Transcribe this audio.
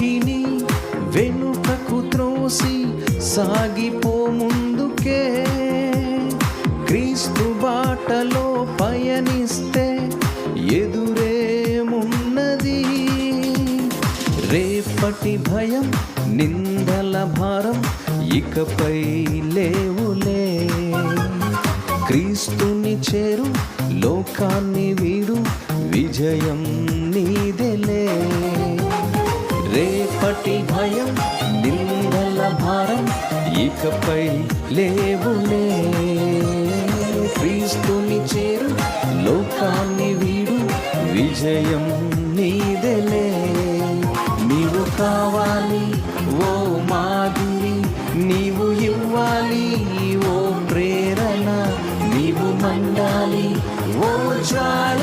వాటిని వెనుకకు త్రోసి సాగిపో ముందుకే. క్రీస్తు బాటలో పయనిస్తే ఎదురేమున్నది? రేపటి భయం, నిందల భారం ఇకపై లేవులే. క్రీస్తుని చేరు, లోకాన్ని వీడు, విజయం నీదెలే. రేపటి భయం, నిందల భారం ఇకపై లేవులే. క్రీస్తుని చేరు, లోకాన్ని వీడు, విజయం నీదెలే. నీవు కావాలి ఓ మాధురి, నీవు ఇవ్వాలి ఓ ప్రేరణ, నీవు మండాలి ఓ జ్వాల,